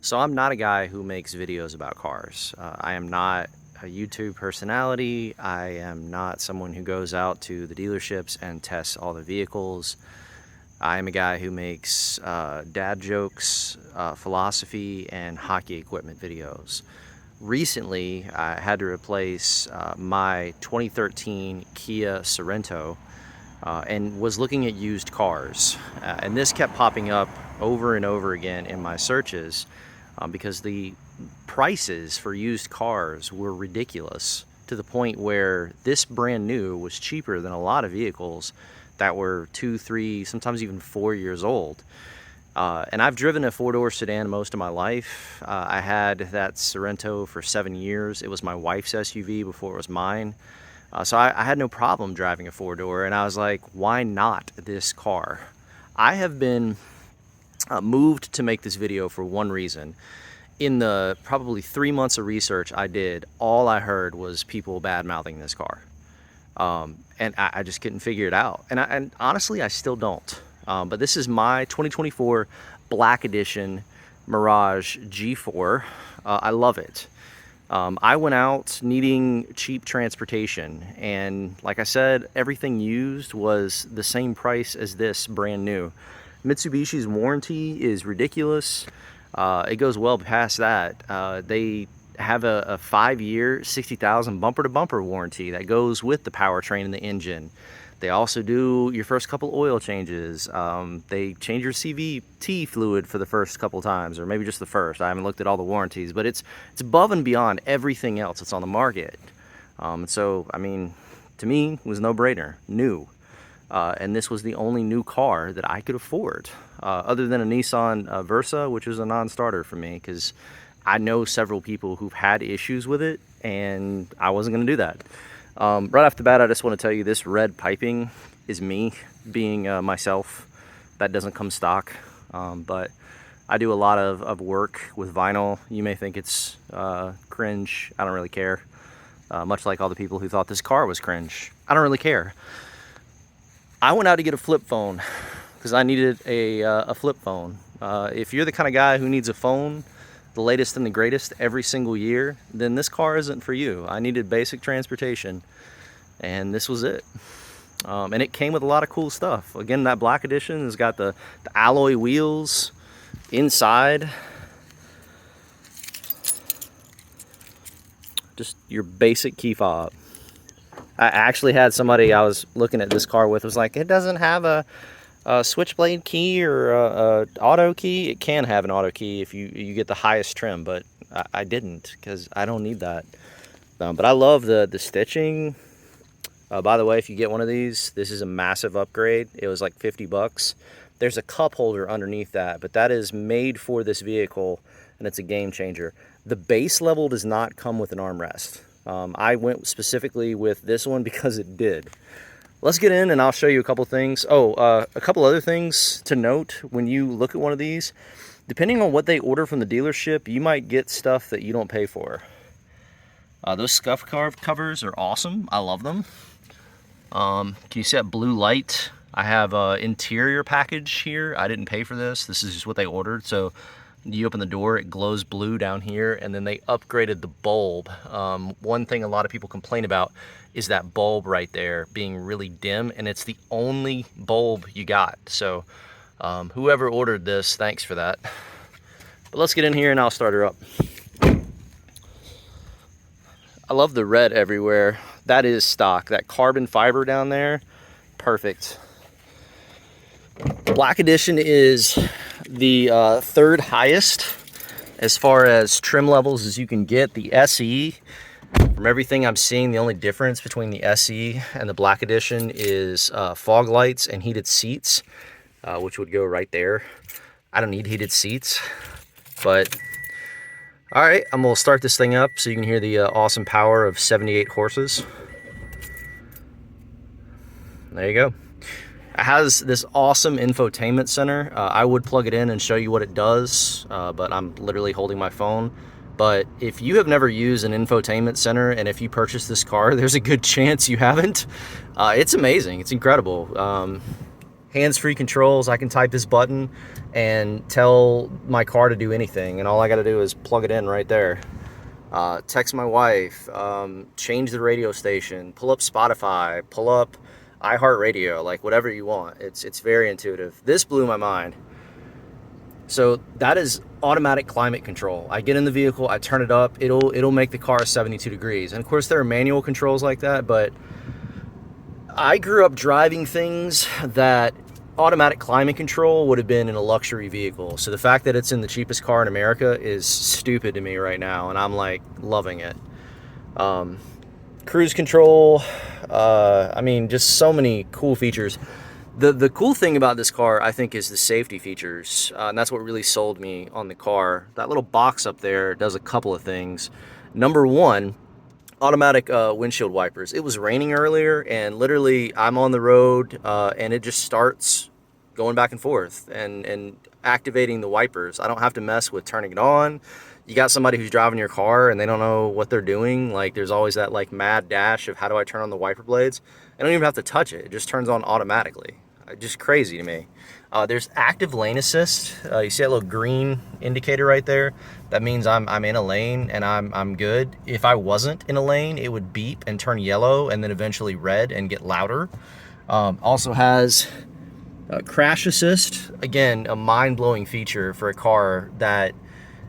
So I'm not a guy who makes videos about cars. I am not a YouTube personality. I am not someone who goes out to the dealerships and tests all the vehicles. I am a guy who makes dad jokes, philosophy, and hockey equipment videos. Recently, I had to replace my 2013 Kia Sorento and was looking at used cars. And this kept popping up over and over again in my searches because the prices for used cars were ridiculous, to the point where this brand new was cheaper than a lot of vehicles that were 2, 3, sometimes even 4 years old. And I've driven a four-door sedan most of my life. I had that Sorento for 7 years. It was my wife's SUV before it was mine. So I had no problem driving a four-door, and I was like, why not this car? I have been moved to make this video for one reason. In the probably 3 months of research I did, all I heard was people bad-mouthing this car. And I just couldn't figure it out. And honestly, I still don't. But this is my 2024 Black Edition Mirage G4. I love it. I went out needing cheap transportation, and like I said, everything used was the same price as this brand new. Mitsubishi's warranty is ridiculous. It goes well past that. They have a 5-year, 60,000 bumper-to-bumper warranty that goes with the powertrain and the engine. They also do your first couple oil changes. They change your CVT fluid for the first couple times, or maybe just the first. I haven't looked at all the warranties, but it's above and beyond everything else that's on the market. So, I mean, to me, it was a no-brainer, new. And this was the only new car that I could afford, other than a Nissan Versa, which was a non-starter for me, because I know several people who've had issues with it, and I wasn't going to do that. Right off the bat, I just want to tell you this red piping is me being myself. That doesn't come stock, but I do a lot of work with vinyl. You may think it's cringe. I don't really care. Much like all the people who thought this car was cringe. I don't really care. I went out to get a flip phone because I needed a flip phone. If you're the kind of guy who needs a phone, the latest and the greatest every single year, then this car isn't for you. I needed basic transportation, and this was it. And it came with a lot of cool stuff. Again, that Black Edition has got the alloy wheels inside. Just your basic key fob. I actually had somebody I was looking at this car with was like, it doesn't have a switchblade key or a auto key. It can have an auto key if you get the highest trim, but I didn't, because I don't need that. But I love the stitching. By the way, if you get one of these, this is a massive upgrade. It was like 50 bucks. There's a cup holder underneath that, but that is made for this vehicle, and it's a game changer. The base level does not come with an armrest. I went specifically with this one because it did. Let's get in and I'll show you a couple things. A couple other things to note when you look at one of these. Depending on what they order from the dealership, you might get stuff that you don't pay for. Those scuff covers are awesome. I love them. Can you see that blue light? I have an interior package here. I didn't pay for this. This is just what they ordered. So you open the door, it glows blue down here, and then they upgraded the bulb. One thing a lot of people complain about is that bulb right there being really dim, and it's the only bulb you got. So whoever ordered this, thanks for that. But let's get in here and I'll start her up. I love the red everywhere. That is stock. That carbon fiber down there, perfect. Black Edition is the third highest as far as trim levels as you can get. The SE, from everything I'm seeing, the only difference between the SE and the Black Edition is fog lights and heated seats, which would go right there. I don't need heated seats, but all right, I'm gonna start this thing up so you can hear the awesome power of 78 horses. There you go. It has this awesome infotainment center. I would plug it in and show you what it does, but I'm literally holding my phone. But if you have never used an infotainment center, and if you purchase this car, there's a good chance you haven't. It's amazing. It's incredible. Hands-free controls. I can type this button and tell my car to do anything, and all I got to do is plug it in right there. Text my wife, change the radio station, pull up Spotify, pull up iHeartRadio, like whatever you want. It's very intuitive. This blew my mind. So that is automatic climate control. I get in the vehicle, I turn it up, it'll make the car 72 degrees. And of course there are manual controls like that, but I grew up driving things that automatic climate control would have been in a luxury vehicle. So the fact that it's in the cheapest car in America is stupid to me right now, and I'm like loving it. Cruise control, I mean, just so many cool features. The cool thing about this car, I think, is the safety features, and that's what really sold me on the car. That little box up there does a couple of things. Number one, automatic windshield wipers. It was raining earlier, and literally I'm on the road, and it just starts going back and forth and activating the wipers. I don't have to mess with turning it on. You got somebody who's driving your car and they don't know what they're doing. Like, there's always that like mad dash of how do I turn on the wiper blades. I don't even have to touch it. It just turns on automatically. Just crazy to me. There's active lane assist. You see that little green indicator right there? That means I'm in a lane and I'm good. If I wasn't in a lane, it would beep and turn yellow and then eventually red and get louder. Also has crash assist. Again, a mind-blowing feature for a car that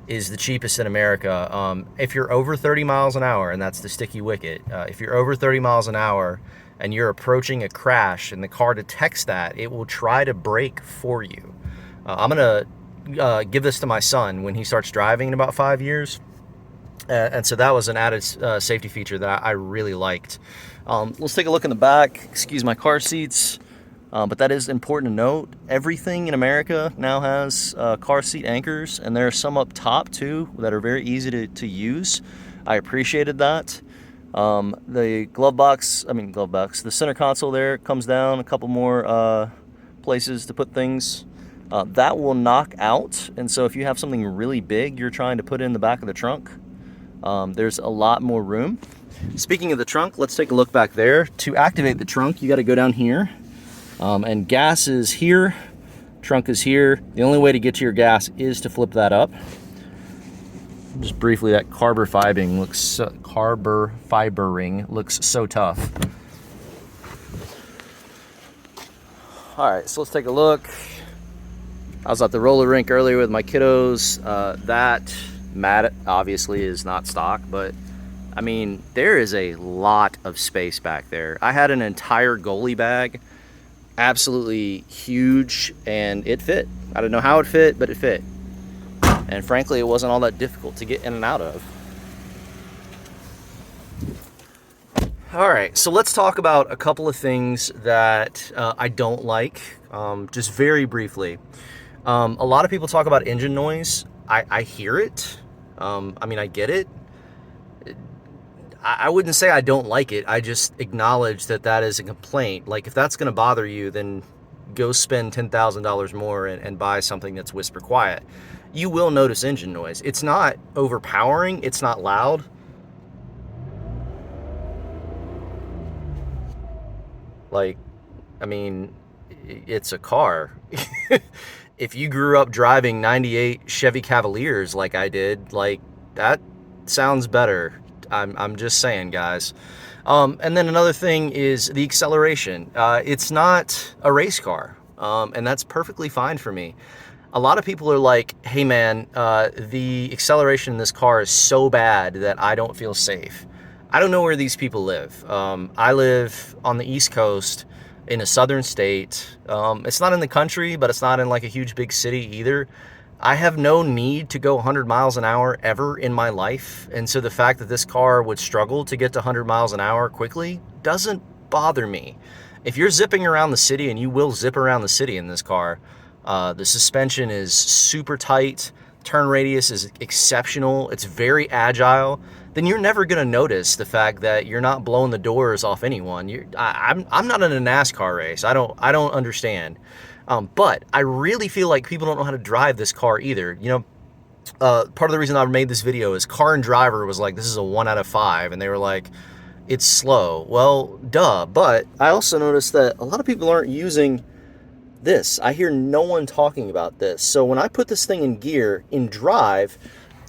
is the cheapest in America. If you're over 30 miles an hour, and that's the sticky wicket, if you're over 30 miles an hour and you're approaching a crash and the car detects that, it will try to brake for you. I'm gonna give this to my son when he starts driving in about 5 years. And so that was an added safety feature that I really liked. Let's take a look in the back. Excuse my car seats. But that is important to note. Everything in America now has car seat anchors, and there are some up top too that are very easy to use. I appreciated that. The glove box, the center console there comes down, a couple more places to put things. That will knock out, and so if you have something really big you're trying to put in the back of the trunk, there's a lot more room. Speaking of the trunk, let's take a look back there. To activate the trunk, you got to go down here. And gas is here, trunk is here. The only way to get to your gas is to flip that up. Just briefly, that carbon fibering looks so tough. All right, so let's take a look. I was at the roller rink earlier with my kiddos. That mat obviously is not stock, but I mean, there is a lot of space back there. I had an entire goalie bag, absolutely huge, and it fit. I don't know how it fit, but it fit. And frankly, it wasn't all that difficult to get in and out of. All right, so let's talk about a couple of things that I don't like, just very briefly. A lot of people talk about engine noise. I hear it. I mean, I get it. I wouldn't say I don't like it. I just acknowledge that that is a complaint. Like, if that's going to bother you, then go spend $10,000 more and buy something that's whisper quiet. You will notice engine noise. It's not overpowering. It's not loud. Like, I mean, it's a car. If you grew up driving 98 Chevy Cavaliers like I did, like, that sounds better. I'm just saying, guys. And then another thing is the acceleration. It's not a race car, and that's perfectly fine for me. A lot of people are like, hey man, the acceleration in this car is so bad that I don't feel safe. I don't know where these people live. I live on the East Coast in a southern state. It's not in the country, but it's not in like a huge big city either. I have no need to go 100 miles an hour ever in my life. And so the fact that this car would struggle to get to 100 miles an hour quickly doesn't bother me. If you're zipping around the city, and you will zip around the city in this car, the suspension is super tight, turn radius is exceptional, it's very agile, then you're never going to notice the fact that you're not blowing the doors off anyone. I'm not in a NASCAR race. I don't understand. But I really feel like people don't know how to drive this car either. You know, part of the reason I made this video is Car and Driver was like, this is a 1 out of 5. And they were like, it's slow. Well, duh. But I also noticed that a lot of people aren't using this. I hear no one talking about this. So when I put this thing in gear, in drive,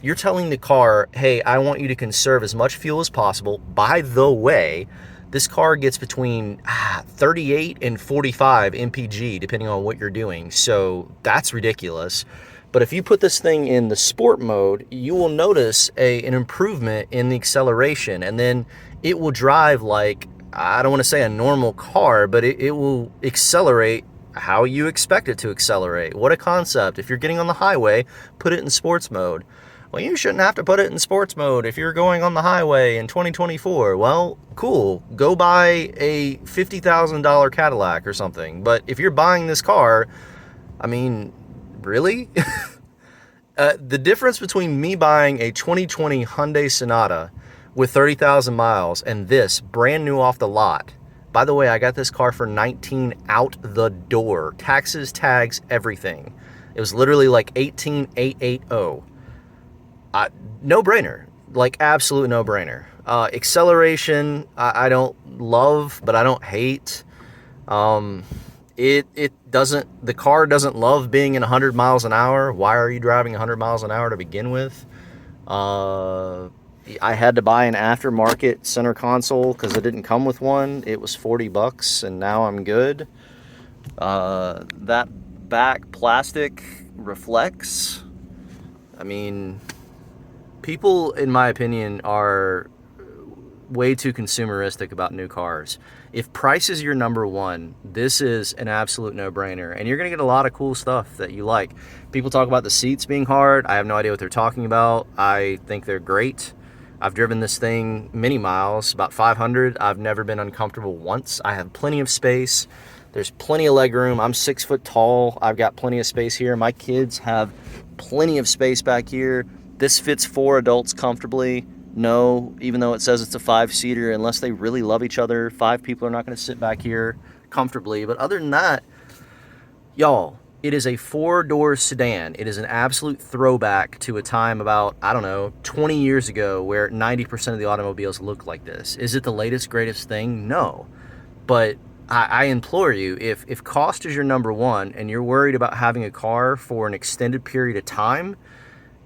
you're telling the car, hey, I want you to conserve as much fuel as possible. By the way, this car gets between 38 and 45 mpg, depending on what you're doing. So that's ridiculous. But if you put this thing in the sport mode, you will notice an improvement in the acceleration. And then it will drive like, I don't want to say a normal car, but it will accelerate how you expect it to accelerate. What a concept. If you're getting on the highway, put it in sports mode. Well, you shouldn't have to put it in sports mode if you're going on the highway in 2024. Well, cool. Go buy a $50,000 Cadillac or something. But if you're buying this car, I mean, really? The difference between me buying a 2020 Hyundai Sonata with 30,000 miles and this brand new off the lot. By the way, I got this car for $19,000 out the door. Taxes, tags, everything. It was literally like $18,880. No brainer, like absolute no brainer. Acceleration, I don't love, but I don't hate. It doesn't, the car doesn't love being in 100 miles an hour. Why are you driving 100 miles an hour to begin with? I had to buy an aftermarket center console because it didn't come with one. It was $40 and now I'm good. That back plastic reflects. I mean, people, in my opinion, are way too consumeristic about new cars. If price is your number one, this is an absolute no-brainer, and you're going to get a lot of cool stuff that you like. People talk about the seats being hard. I have no idea what they're talking about. I think they're great. I've driven this thing many miles, about 500. I've never been uncomfortable once. I have plenty of space. There's plenty of leg room. I'm 6 foot tall. I've got plenty of space here. My kids have plenty of space back here. This fits 4 adults comfortably. No, even though it says it's a 5-seater, unless they really love each other, 5 people are not going to sit back here comfortably. But other than that, y'all, it is a 4-door sedan. It is an absolute throwback to a time about, I don't know, 20 years ago where 90% of the automobiles looked like this. Is it the latest, greatest thing? No. But I implore you, if cost is your number one and you're worried about having a car for an extended period of time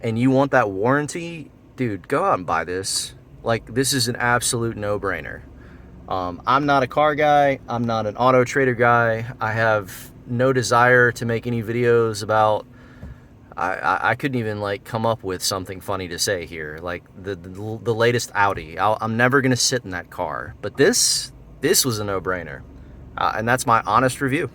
and you want that warranty, dude, go out and buy this. Like, this is an absolute no-brainer. I'm not a car guy. I'm not an auto trader guy. I have no desire to make any videos about, I couldn't even like come up with something funny to say here. Like the latest Audi. I'm never going to sit in that car. But this was a no-brainer. And that's my honest review.